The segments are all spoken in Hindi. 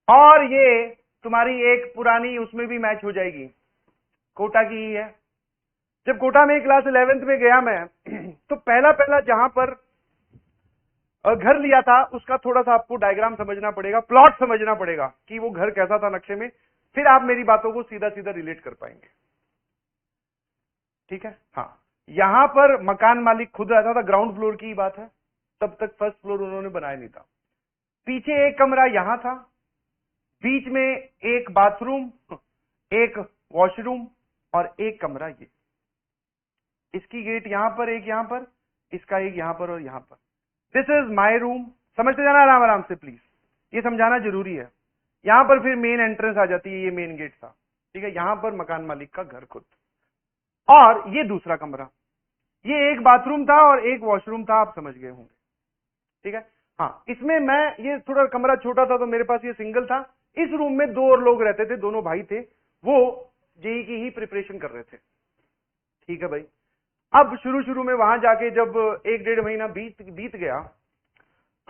और ये तुम्हारी एक पुरानी उसमें भी मैच हो जाएगी, कोटा की ही है। जब कोटा में क्लास 11th में गया मैं तो पहला पहला जहां पर घर लिया था उसका थोड़ा सा आपको डायग्राम समझना पड़ेगा, प्लॉट समझना पड़ेगा कि वो घर कैसा था नक्शे में, फिर आप मेरी बातों को सीधा सीधा रिलेट कर पाएंगे। ठीक है, हाँ। यहां पर मकान मालिक खुद रहता था, ग्राउंड फ्लोर की बात है, तब तक फर्स्ट फ्लोर उन्होंने बनाया नहीं था। पीछे एक कमरा यहां था, बीच में एक बाथरूम, एक वॉशरूम और एक कमरा ये। इसकी गेट यहां पर, एक यहां पर, इसका एक यहां पर और यहां पर। This is my room. समझते जाना आराम आराम से प्लीज, ये समझाना जरूरी है। यहां पर फिर मेन एंट्रेंस आ जाती है, ये मेन गेट था। ठीक है, यहां पर मकान मालिक का घर खुद, और ये दूसरा कमरा। ये एक बाथरूम था और एक वॉशरूम था, आप समझ गए होंगे। ठीक है, हाँ। इसमें मैं, ये थोड़ा कमरा छोटा था तो मेरे पास ये सिंगल था। इस रूम में दो और लोग रहते थे, दोनों भाई थे, वो जेई की ही प्रिपरेशन कर रहे थे। ठीक है भाई। अब शुरू शुरू में वहां जाके जब 1-1.5 महीना बीत गया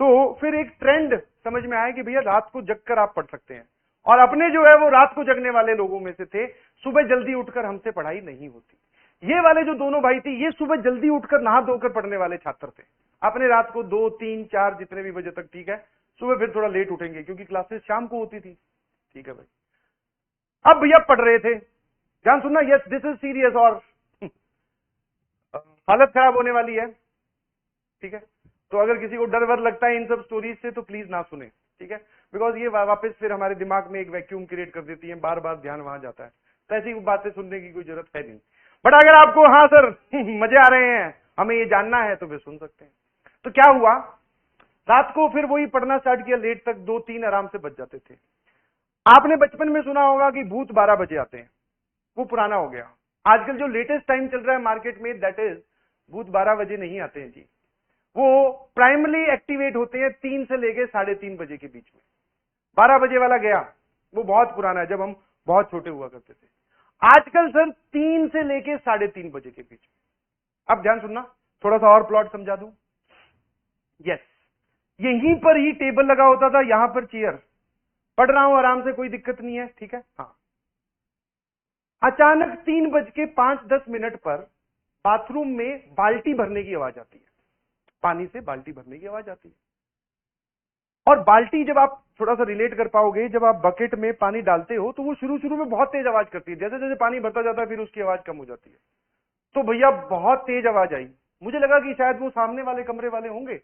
तो फिर एक ट्रेंड समझ में आया कि भैया रात को जगकर आप पढ़ सकते हैं। और अपने जो है वो रात को जगने वाले लोगों में से थे, सुबह जल्दी उठकर हमसे पढ़ाई नहीं होती। ये वाले जो दोनों भाई थे, ये सुबह जल्दी उठकर नहा धोकर पढ़ने वाले छात्र थे। अपने रात को 2, 3, 4 जितने भी बजे तक, ठीक है, सुबह फिर थोड़ा लेट उठेंगे क्योंकि क्लासेस शाम को होती थी। ठीक है भाई। अब भैया पढ़ रहे थे, ध्यान सुनना, यस दिस इज सीरियस और हालत खराब होने वाली है। ठीक है, तो अगर किसी को डर वर लगता है इन सब स्टोरीज से तो प्लीज ना सुने। ठीक है, बिकॉज ये वापस फिर हमारे दिमाग में एक वैक्यूम क्रिएट कर देती है, बार बार ध्यान वहां जाता है, तो ऐसी बातें सुनने की कोई जरूरत है नहीं। बट अगर आपको हाँ सर मजे आ रहे हैं, हमें ये जानना है, तो वे सुन सकते हैं। तो क्या हुआ, रात को फिर वही पढ़ना स्टार्ट किया, लेट तक 2-3 आराम से बच जाते थे। आपने बचपन में सुना होगा कि भूत 12 बजे आते हैं, वो पुराना हो गया। आजकल जो लेटेस्ट टाइम चल रहा है मार्केट में, दैट इज भूत 12 बजे नहीं आते हैं जी। वो प्राइमरी एक्टिवेट होते हैं 3 से लेके 3:30 बजे के बीच में। 12 बजे वाला गया, वो बहुत पुराना है, जब हम बहुत छोटे हुआ करते थे। आजकल सर 3 से लेके 3:30 बजे के बीच में। अब ध्यान सुनना, थोड़ा सा और प्लॉट समझा दूं। यस, यहीं पर ही टेबल लगा होता था, यहां पर चेयर, पढ़ रहा हूं आराम से, कोई दिक्कत नहीं है। ठीक है, हाँ। अचानक 3:05 पर बाथरूम में बाल्टी भरने की आवाज आती है, पानी से बाल्टी भरने की आवाज आती है। और बाल्टी, जब आप थोड़ा सा रिलेट कर पाओगे, जब आप बकेट में पानी डालते हो तो वो शुरू शुरू में बहुत तेज आवाज करती है, जैसे जैसे पानी भरता जाता है फिर उसकी आवाज कम हो जाती है। तो भैया बहुत तेज आवाज आई, मुझे लगा कि शायद वो सामने वाले कमरे वाले होंगे।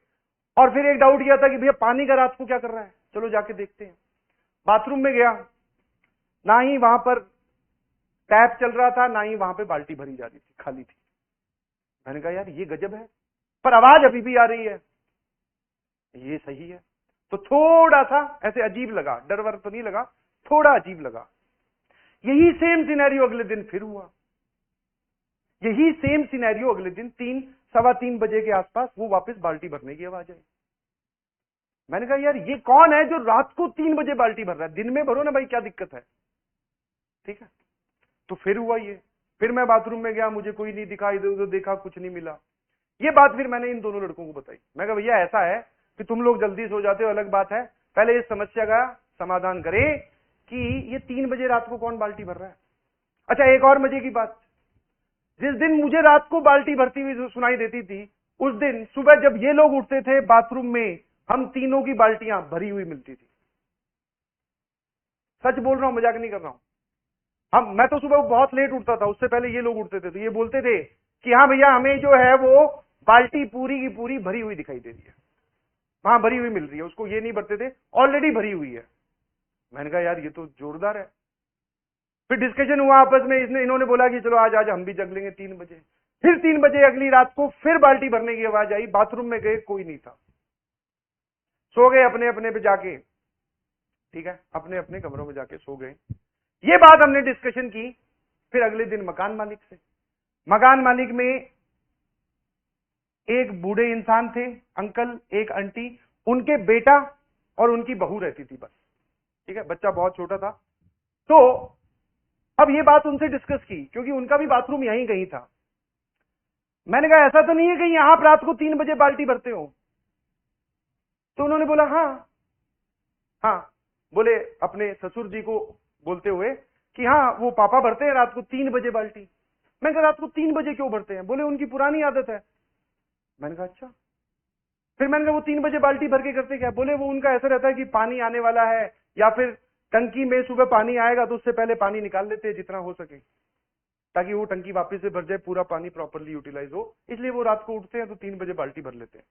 और फिर एक डाउट किया था कि भैया पानी का रात को क्या कर रहा है, चलो जाके देखते हैं। बाथरूम में गया, ना ही वहां पर टैप चल रहा था, ना ही वहां पे बाल्टी भरी जा रही थी, खाली थी। मैंने कहा यार ये गजब है, पर आवाज अभी भी आ रही है, ये सही है। तो थोड़ा सा ऐसे अजीब लगा, डर वर तो नहीं लगा, थोड़ा अजीब लगा। यही सेम सिनेरियो अगले दिन फिर हुआ। यही सेम सिनेरियो अगले दिन 3-3:15 बजे के आसपास, वो वापस बाल्टी भरने की आवाज आई। मैंने कहा यार ये कौन है जो रात को 3 बजे बाल्टी भर रहा है, दिन में भरो ना भाई, क्या दिक्कत है। ठीक है, तो फिर हुआ ये। फिर मैं बाथरूम में गया, मुझे कोई नहीं दिखा, इधर उधर देखा, कुछ नहीं मिला। ये बात फिर मैंने इन दोनों लड़कों को बताई। मैं कहा भैया ऐसा है कि तुम लोग जल्दी सो जाते हो, अलग बात है, पहले इस समस्या का समाधान करें कि ये 3 बजे रात को कौन बाल्टी भर रहा है। अच्छा, एक और मजे की बात, जिस दिन मुझे रात को बाल्टी भरती हुई सुनाई देती थी, उस दिन सुबह जब ये लोग उठते थे बाथरूम में, हम तीनों की बाल्टियां भरी हुई मिलती थी। सच बोल रहा हूं, मजाक नहीं कर रहा हूं। मैं तो सुबह बहुत लेट उठता था, उससे पहले ये लोग उठते थे, तो ये बोलते थे कि हाँ भैया हमें जो है वो बाल्टी पूरी की पूरी भरी हुई दिखाई दे रही है, वहां भरी हुई मिल रही है। उसको ये नहीं भरते थे, ऑलरेडी भरी हुई है। मैंने कहा यार ये तो जोरदार है। फिर डिस्कशन हुआ आपस में, इन्होंने बोला कि चलो आज आज हम भी जग लेंगे 3 बजे। फिर 3 बजे अगली रात को फिर बाल्टी भरने की आवाज आई, बाथरूम में गए, कोई नहीं था, सो गए अपने अपने पे जाके। ठीक है, अपने अपने कमरों में जाके सो गए। ये बात हमने डिस्कशन की। फिर अगले दिन मकान मालिक से, मकान मालिक में एक बूढ़े इंसान थे, अंकल, एक आंटी, उनके बेटा और उनकी बहू रहती थी बस। ठीक है, बच्चा बहुत छोटा था। तो अब ये बात उनसे डिस्कस की, क्योंकि उनका भी बाथरूम यहीं कहीं था। मैंने कहा ऐसा तो नहीं है कि आप रात को 3 बजे बाल्टी भरते हो। तो उन्होंने बोला हाँ हाँ, बोले अपने ससुर जी को बोलते हुए कि हाँ वो पापा भरते हैं रात को 3 बजे बाल्टी। मैंने कहा रात को 3 बजे क्यों भरते हैं? बोले उनकी पुरानी आदत है। मैंने कहा अच्छा। फिर मैंने कहा वो 3 बजे बाल्टी भर के करते क्या? बोले वो उनका ऐसा रहता है कि पानी आने वाला है, या फिर टंकी में सुबह पानी आएगा तो उससे पहले पानी निकाल लेते हैं जितना हो सके, ताकि वो टंकी वापस से भर जाए, पूरा पानी प्रॉपरली यूटिलाइज हो, इसलिए वो रात को उठते हैं तो 3 बजे बाल्टी भर लेते हैं।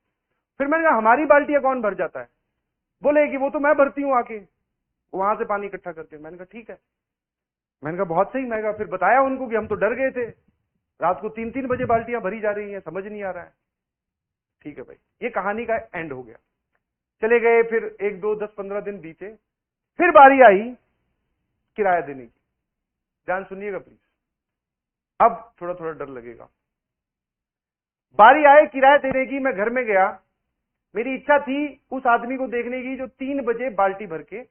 फिर मैंने कहा हमारी बाल्टियां कौन भर जाता है? बोले कि वो तो मैं भरती हूँ आके वहां से पानी इकट्ठा करके। मैंने कहा ठीक है। मैंने कहा बहुत सही। मैंने कहा फिर बताया उनको कि हम तो डर गए थे, रात को 3-3 बजे बाल्टियां भरी जा रही हैं, समझ नहीं आ रहा है। ठीक है भाई, ये कहानी का एंड हो गया। चले गए, फिर 1, 2, 10, 15 दिन बीते, फिर बारी आई किराया देने की। ध्यान सुनिएगा प्लीज, अब थोड़ा थोड़ा डर लगेगा। बारी आए किराया देने की, मैं घर में गया, मेरी इच्छा थी उस आदमी को देखने की जो 3 बजे बाल्टी भर के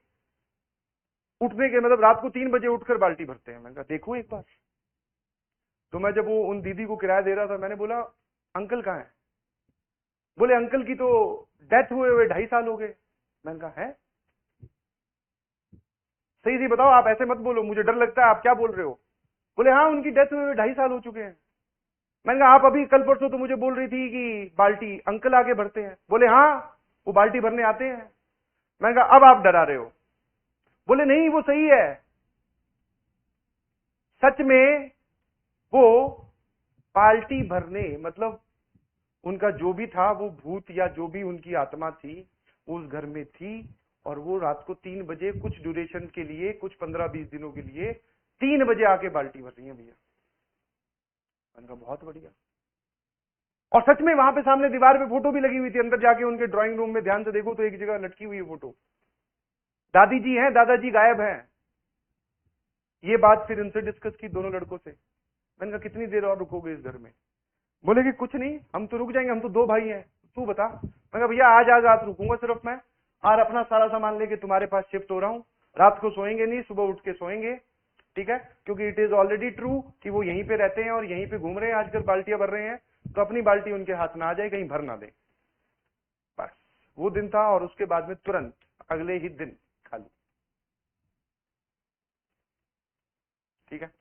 उठने के, मतलब रात को 3 बजे उठकर बाल्टी भरते हैं। मैंने कहा देखो एक बार। तो मैं जब वो उन दीदी को किराया दे रहा था, मैंने बोला अंकल कहाँ है? बोले अंकल की तो डेथ हुए हुए 2.5 साल हो गए। मैंने कहा है? सही सही बताओ, आप ऐसे मत बोलो, मुझे डर लगता है, आप क्या बोल रहे हो? बोले हाँ उनकी डेथ हुए हुए 2.5 साल हो चुके हैं। मैंने कहा आप अभी कल परसों तो मुझे बोल रही थी कि बाल्टी अंकल आके भरते हैं। बोले हाँ वो बाल्टी भरने आते हैं। मैंने कहा अब आप डरा रहे हो। बोले नहीं वो सही है, सच में वो बाल्टी भरने, मतलब उनका जो भी था वो भूत या जो भी उनकी आत्मा थी उस घर में थी, और वो रात को 3 बजे कुछ ड्यूरेशन के लिए, कुछ 15-20 दिनों के लिए 3 बजे आके बाल्टी भर रही है भैया। मैंने कहा बहुत बढ़िया। और सच में वहां पे सामने दीवार पे फोटो भी लगी हुई थी, अंदर जाके उनके ड्राइंग रूम में ध्यान से देखो तो एक जगह लटकी हुई है फोटो। दादी जी हैं, दादाजी गायब हैं। ये बात फिर इनसे डिस्कस की दोनों लड़कों से। मैंने कहा कितनी देर और रुकोगे इस घर में? बोले कि कुछ नहीं, हम तो रुक जाएंगे, हम तो 2 भाई हैं, तू बता। मैं कहा भैया आज रात रुकूंगा सिर्फ मैं, और अपना सारा सामान लेके तुम्हारे पास शिफ्ट हो रहा हूँ, रात को सोएंगे नहीं, सुबह उठ के सोएंगे, ठीक है? क्योंकि इट इज ऑलरेडी ट्रू कि वो यहीं पे रहते हैं और यहीं पे घूम रहे हैं, आजकल बाल्टियां भर रहे हैं, तो अपनी बाल्टी उनके हाथ में आ जाए, कहीं भर ना दे। बस वो दिन था, और उसके बाद में तुरंत अगले ही दिन खाली। ठीक है?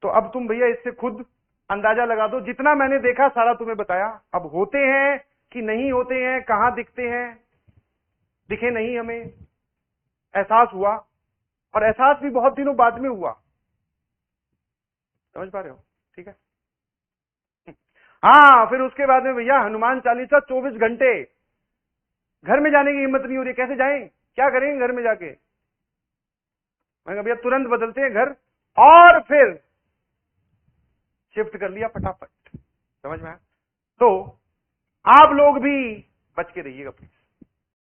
तो अब तुम भैया इससे खुद अंदाजा लगा दो, जितना मैंने देखा सारा तुम्हें बताया। अब होते हैं कि नहीं होते हैं, कहां दिखते हैं, दिखे नहीं, हमें एहसास हुआ, और एहसास भी बहुत दिनों बाद में हुआ। समझ पा रहे हो? ठीक है? हाँ फिर उसके बाद में भैया हनुमान चालीसा 24 घंटे, घर में जाने की हिम्मत नहीं हो रही, कैसे जाएं, क्या करेंगे घर में जाके? मैं कहा भैया तुरंत बदलते हैं घर, और फिर शिफ्ट कर लिया फटाफट। समझ में आया? तो आप लोग भी बच के रहिएगा प्लीज।